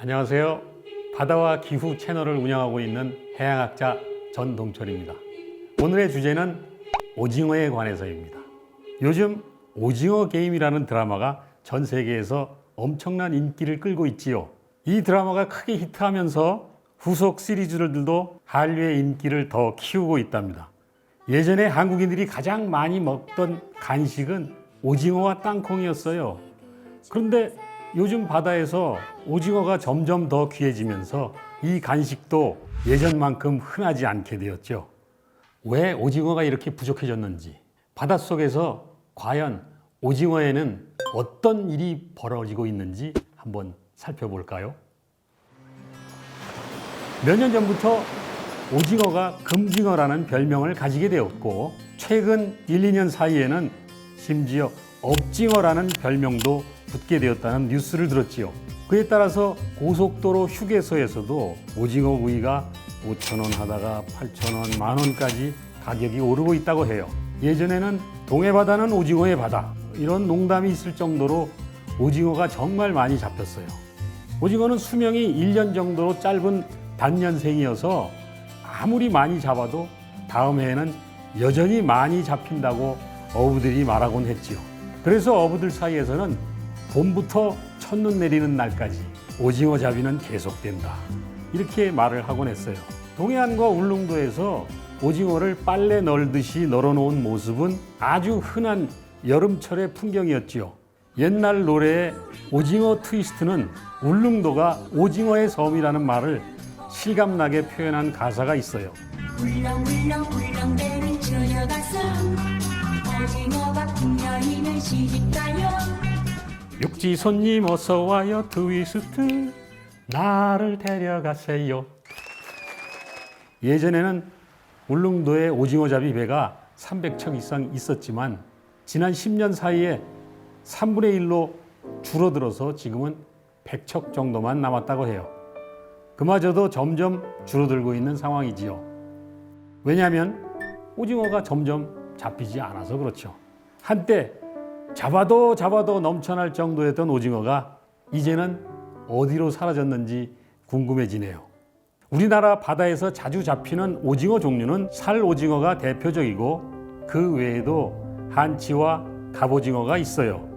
안녕하세요. 바다와 기후 채널을 운영하고 있는 해양학자 전동철입니다. 오늘의 주제는 오징어에 관해서입니다. 요즘 오징어 게임이라는 드라마가 전 세계에서 엄청난 인기를 끌고 있지요. 이 드라마가 크게 히트하면서 후속 시리즈들도 한류의 인기를 더 키우고 있답니다. 예전에 한국인들이 가장 많이 먹던 간식은 오징어와 땅콩이었어요. 그런데 요즘 바다에서 오징어가 점점 더 귀해지면서 이 간식도 예전만큼 흔하지 않게 되었죠. 왜 오징어가 이렇게 부족해졌는지, 바닷속에서 과연 오징어에는 어떤 일이 벌어지고 있는지 한번 살펴볼까요? 몇 년 전부터 오징어가 금징어라는 별명을 가지게 되었고, 최근 1, 2년 사이에는 심지어 업징어라는 별명도 붙게 되었다는 뉴스를 들었지요. 그에 따라서 고속도로 휴게소에서도 오징어 구이가 5,000원 하다가 8,000원, 만원까지 가격이 오르고 있다고 해요. 예전에는 동해바다는 오징어의 바다, 이런 농담이 있을 정도로 오징어가 정말 많이 잡혔어요. 오징어는 수명이 1년 정도로 짧은 단년생이어서 아무리 많이 잡아도 다음 해에는 여전히 많이 잡힌다고 어부들이 말하곤 했지요. 그래서 어부들 사이에서는 봄부터 첫눈 내리는 날까지 오징어 잡이는 계속된다, 이렇게 말을 하곤 했어요. 동해안과 울릉도에서 오징어를 빨래 널듯이 널어놓은 모습은 아주 흔한 여름철의 풍경이었지요. 옛날 노래의 오징어 트위스트는 울릉도가 오징어의 섬이라는 말을 실감나게 표현한 가사가 있어요. 울렁울렁울렁대는 저녁 가서 오징어가 풍년이면 시집가요. 육지 손님 어서 와요 트위스트 나를 데려가세요. 예전에는 울릉도에 오징어잡이 배가 300척 이상 있었지만 지난 10년 사이에 3분의 1로 줄어들어서 지금은 100척 정도만 남았다고 해요. 그마저도 점점 줄어들고 있는 상황이지요. 왜냐하면 오징어가 점점 잡히지 않아서 그렇죠. 한때 잡아도 넘쳐날 정도였던 오징어가 이제는 어디로 사라졌는지 궁금해지네요. 우리나라 바다에서 자주 잡히는 오징어 종류는 살오징어가 대표적이고 그 외에도 한치와 갑오징어가 있어요.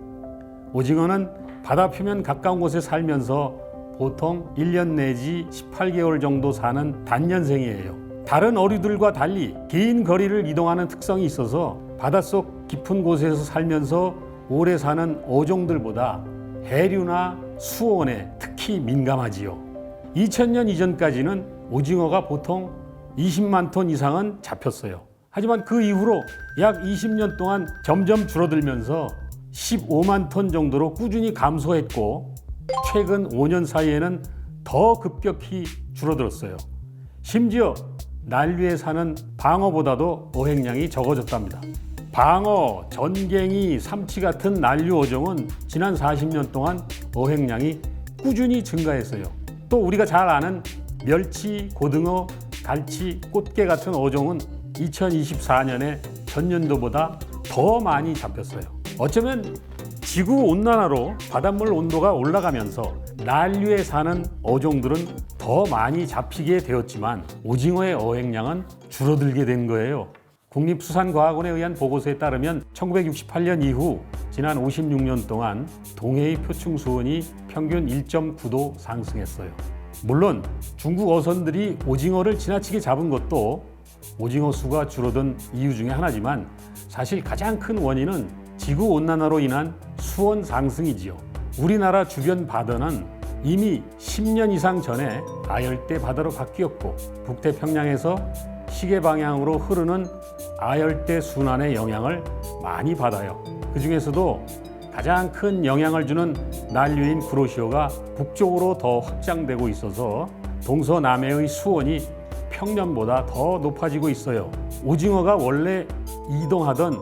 오징어는 바다 표면 가까운 곳에 살면서 보통 1년 내지 18개월 정도 사는 단년생이에요. 다른 어류들과 달리 긴 거리를 이동하는 특성이 있어서 바닷속 깊은 곳에서 살면서 오래 사는 어종들보다 해류나 수온에 특히 민감하지요. 2000년 이전까지는 오징어가 보통 20만 톤 이상은 잡혔어요. 하지만 그 이후로 약 20년 동안 점점 줄어들면서 15만 톤 정도로 꾸준히 감소했고 최근 5년 사이에는 더 급격히 줄어들었어요. 심지어 난류에 사는 방어보다도 어획량이 적어졌답니다. 방어, 전갱이, 삼치 같은 난류 어종은 지난 40년 동안 어획량이 꾸준히 증가했어요. 또 우리가 잘 아는 멸치, 고등어, 갈치, 꽃게 같은 어종은 2024년에 전년도보다 더 많이 잡혔어요. 어쩌면 지구온난화로 바닷물 온도가 올라가면서 난류에 사는 어종들은 더 많이 잡히게 되었지만 오징어의 어획량은 줄어들게 된 거예요. 국립수산과학원에 의한 보고서에 따르면 1968년 이후 지난 56년 동안 동해의 표층 수온이 평균 1.9도 상승했어요. 물론 중국 어선들이 오징어를 지나치게 잡은 것도 오징어 수가 줄어든 이유 중에 하나지만 사실 가장 큰 원인은 지구온난화로 인한 수온 상승이지요. 우리나라 주변 바다는 이미 10년 이상 전에 아열대 바다로 바뀌었고 북태평양에서 시계 방향으로 흐르는 아열대 순환의 영향을 많이 받아요. 그 중에서도 가장 큰 영향을 주는 난류인 구로시오가 북쪽으로 더 확장되고 있어서 동서남해의 수온이 평년보다 더 높아지고 있어요. 오징어가 원래 이동하던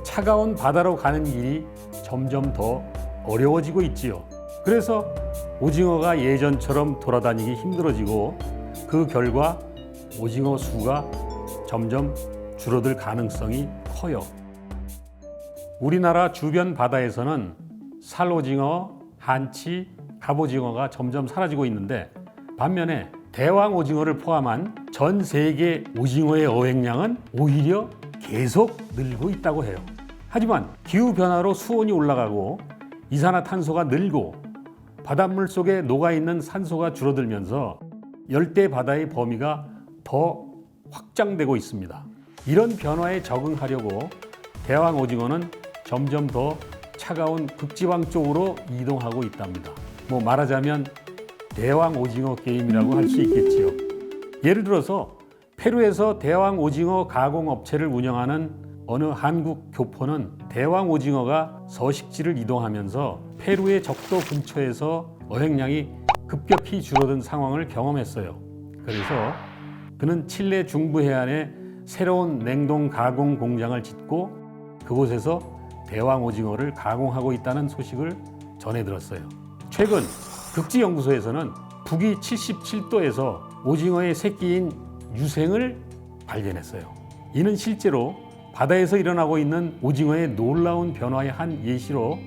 차가운 바다로 가는 길이 점점 더 어려워지고 있지요. 그래서 오징어가 예전처럼 돌아다니기 힘들어지고 그 결과 오징어 수가 점점 줄어들 가능성이 커요. 우리나라 주변 바다에서는 살오징어, 한치, 갑오징어가 점점 사라지고 있는데 반면에 대왕 오징어를 포함한 전 세계 오징어의 어획량은 오히려 계속 늘고 있다고 해요. 하지만 기후변화로 수온이 올라가고 이산화탄소가 늘고 바닷물 속에 녹아있는 산소가 줄어들면서 열대 바다의 범위가 더 확장되고 있습니다. 이런 변화에 적응하려고 대왕 오징어는 점점 더 차가운 극지방 쪽으로 이동하고 있답니다. 말하자면 대왕 오징어 게임이라고 할 수 있겠지요. 예를 들어서 페루에서 대왕 오징어 가공 업체를 운영하는 어느 한국 교포는 대왕 오징어가 서식지를 이동하면서 페루의 적도 근처에서 어획량이 급격히 줄어든 상황을 경험했어요. 그래서 그는 칠레 중부 해안에 새로운 냉동 가공 공장을 짓고 그곳에서 대왕 오징어를 가공하고 있다는 소식을 전해 들었어요. 최근 극지연구소에서는 북위 77도에서 오징어의 새끼인 유생을 발견했어요. 이는 실제로 바다에서 일어나고 있는 오징어의 놀라운 변화의 한 예시로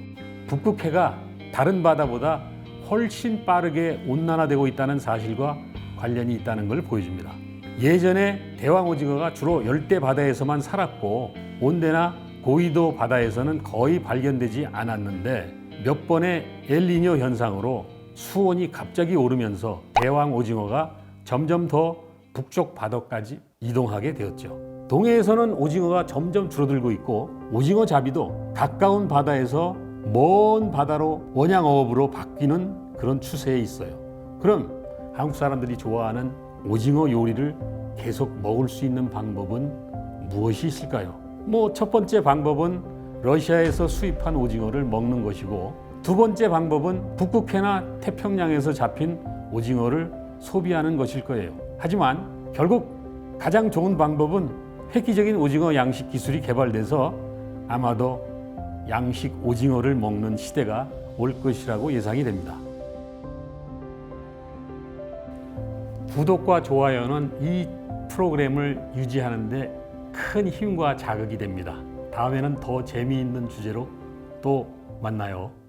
북극해가 다른 바다보다 훨씬 빠르게 온난화되고 있다는 사실과 관련이 있다는 걸 보여줍니다. 예전에 대왕 오징어가 주로 열대 바다에서만 살았고 온대나 고위도 바다에서는 거의 발견되지 않았는데 몇 번의 엘니뇨 현상으로 수온이 갑자기 오르면서 대왕 오징어가 점점 더 북쪽 바다까지 이동하게 되었죠. 동해에서는 오징어가 점점 줄어들고 있고 오징어 잡이도 가까운 바다에서 먼 바다로 원양 어업으로 바뀌는 그런 추세에 있어요. 그럼 한국 사람들이 좋아하는 오징어 요리를 계속 먹을 수 있는 방법은 무엇이 있을까요? 첫 번째 방법은 러시아에서 수입한 오징어를 먹는 것이고 두 번째 방법은 북극해나 태평양에서 잡힌 오징어를 소비하는 것일 거예요. 하지만 결국 가장 좋은 방법은 획기적인 오징어 양식 기술이 개발돼서 아마도 양식 오징어를 먹는 시대가 올 것이라고 예상이 됩니다. 구독과 좋아요는 이 프로그램을 유지하는데 큰 힘과 자극이 됩니다. 다음에는 더 재미있는 주제로 또 만나요.